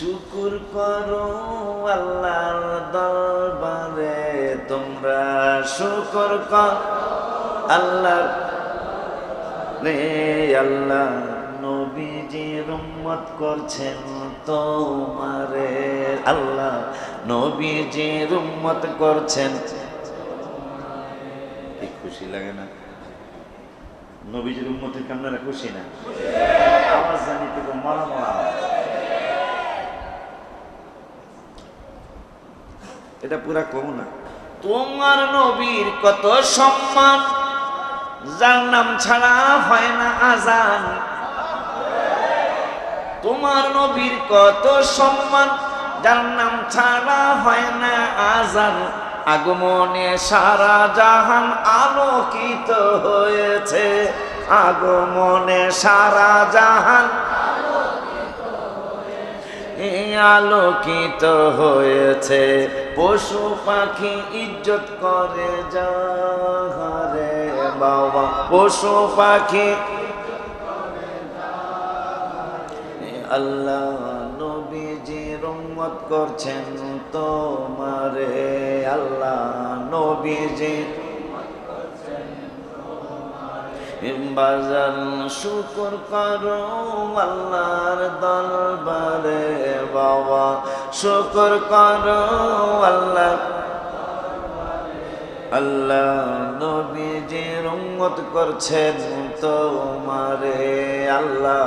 শুকুর করো আল্লাহর দরবারে তোমরা শুকুর কর আল্লাহর রে আল্লাহ নবীজির উম্মত করছেন তোমারে আল্লাহ নবীজির উম্মত করছেন কি খুশি লাগে না নবীজির উম্মতের কান্নারা খুশি না আওয়াজ জানি তো মরা মরা এটা পুরা কম না তোমার নবীর কত সম্মান যার নাম ছাড়া হয় না আজান তোমার নবীর কত সম্মান যার নাম ছাড়া হয় না আজান আগমনে সারা জাহান আলোকিত হয়েছে আগমনে সারা জাহান আলোকিত হয়েছে পশু পাখি ইজ্জত করে যাহারে বাবা পশু পাখি আল্লাহ নবীজির উম্মত করছেন তোমারে আল্লাহ নবীজির বাজার শুকর করো আল্লাহর দরবারে বাবা শুকর করো আল্লাহ আল্লাহ নবীজির উম্মত করছেন তোমারে আল্লাহ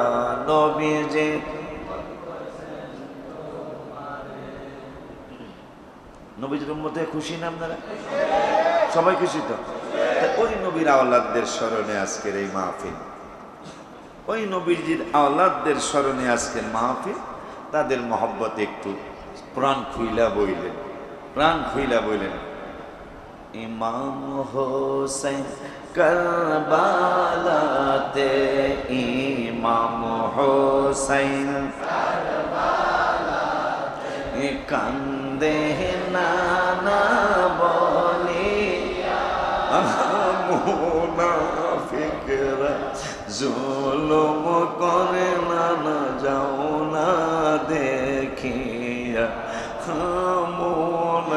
নবীজি নবীজির উম্মতে খুশি না আপনারা সবাই খুশি তো ওই নবীর আওলাদদের স্মরণে আজকের এই মাহফিল ওই নবীজির আওলাদদের স্মরণে আজকের মাহফিল তাদের মহব্বতে একটু প্রাণ খুইলা বইলেন ইমাম হোসেন কারবালাতে ইমাম হোসেন কারবালাতে কান্দে নানা বলি মুনাফিকরা জুলুম করে না যাও না দেখিয়া মুনাফিকরা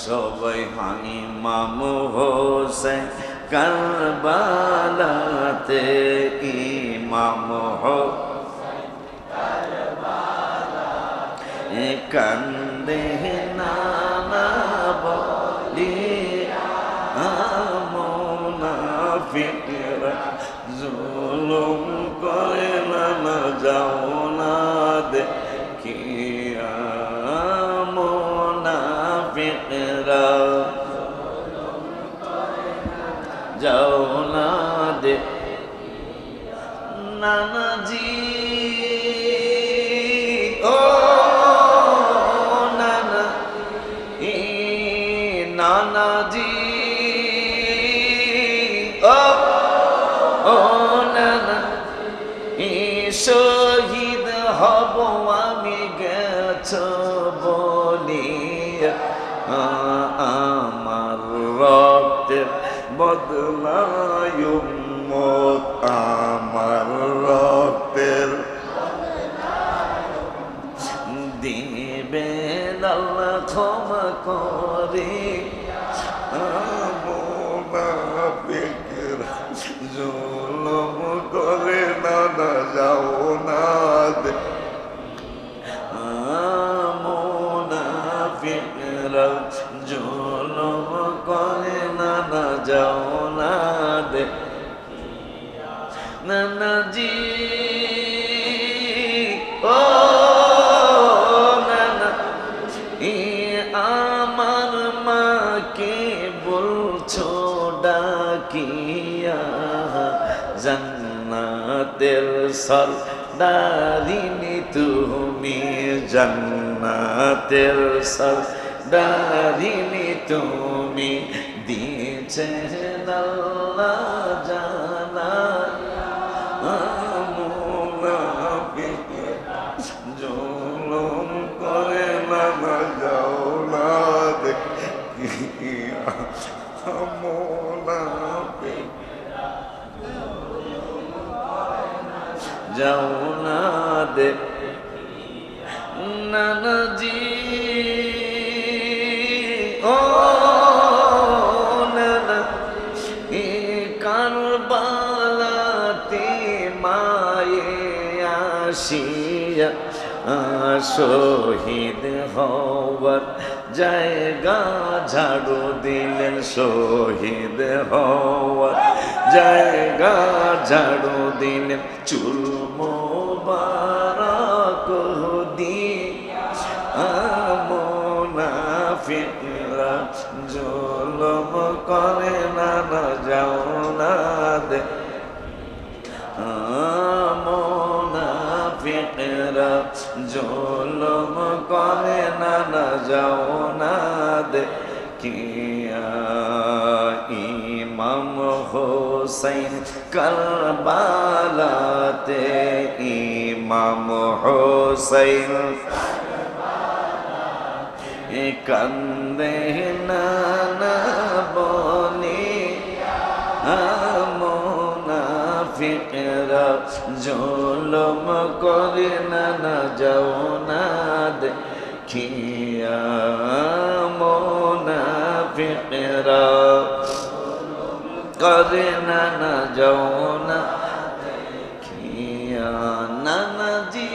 সবাই ইমাম হোসেন কারবালাতে ইমাম হোসেন কারবালাতে কান্দে নানা বলি মুনাফিকরা জুলুম করে না যাও না দেখিয়া মুনাফিকরা যাও না দে নানাজি ও নানা নানাজি ও নানা শহীদ হব আমি গেছ বলিয়া আমার রক্তের বদলায় উম্মত আমার রক্তের দিবেন আল্লাহ ক্ষমা করে মুনাফিকরা জুলুম করে না যাও না দে মুনাফিকরা জুলুম করে না যাও না দে নানাজি ও নানা আমার মাকে বলছো ডাকিয়া জান্নাতের সরদারিনী তুমি জান্নাতের সরদারিনী তুমি দিয়েছেন আল্লাহ জানা মুনাফিকরা জুলুম করে না যাও না দেখিয়া মুনাফিকরা যাও না নানাজি ও নানা এ কারবালাতে মায়ে আসিয়া শহীদ হওয়ার জায়গা ঝাড়ু দিলেন, শহীদ হওয়ার জায়গা ঝাড়ু দিলেন, চুল মোবারক দিয়া মুনাফিকরা জুলুম করে না, যাও না দে মুনাফিকরা জুলুম করে না, যাও না দে কিয়া ইমাম হোসেন কারবালাতে, ইমাম হোসেন কান্দে নানা বলে মুনাফিকরা জুলুম করে না, যাও না দেখিয়া মুনাফিকরা করে না, যাও না দেখিয়া নানাজি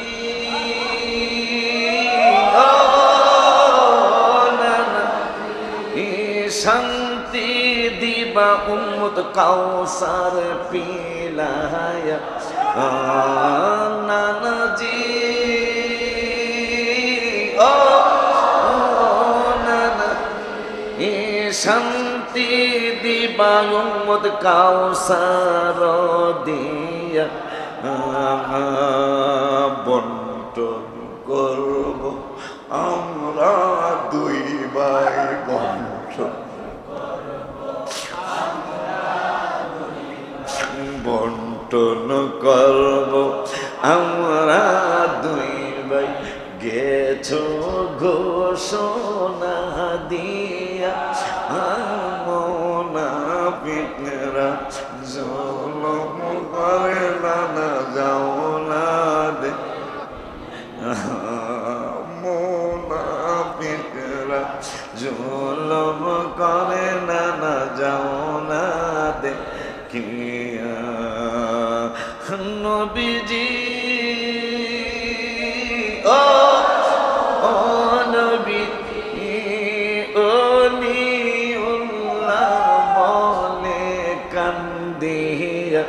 শান্তি দিবা উম্মত কাউসার পিলায়া নানাজি ও নানা শান্তি দিবা উম্মত কাউসার দিয়া বন্টন করব আমরা দুই ভাই, বন্টন বন্টন করব আমরা দুই ভাই, গেছো ঘোষণা দিয়া মুনাফিকরা জুলুম করে না, যাও না দে মুনাফিকরা জুলুম করে না, যাও না দে কিয়া নবীজি ও নবী ওলিউল্লাহ বলে কান্দিয়া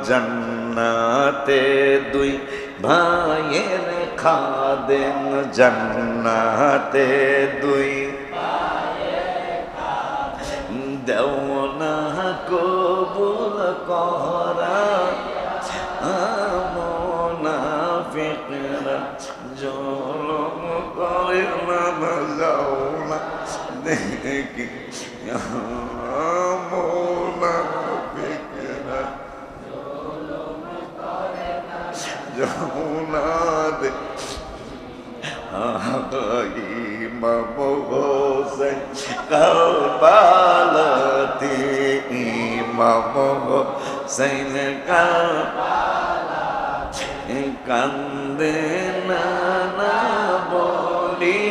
জান্নাতে দুই ভাইয়ের খাদেম, জান্নাতে দুই দেও না কবুল করা মুনাফিকরা জুলুম করে না, যাও না দেখি মুনাফিকরা যাও না দে ইমাম হোসেন কারবালাতে, ইমাম হোসেন কারবালাতে কান্দে নানা বলি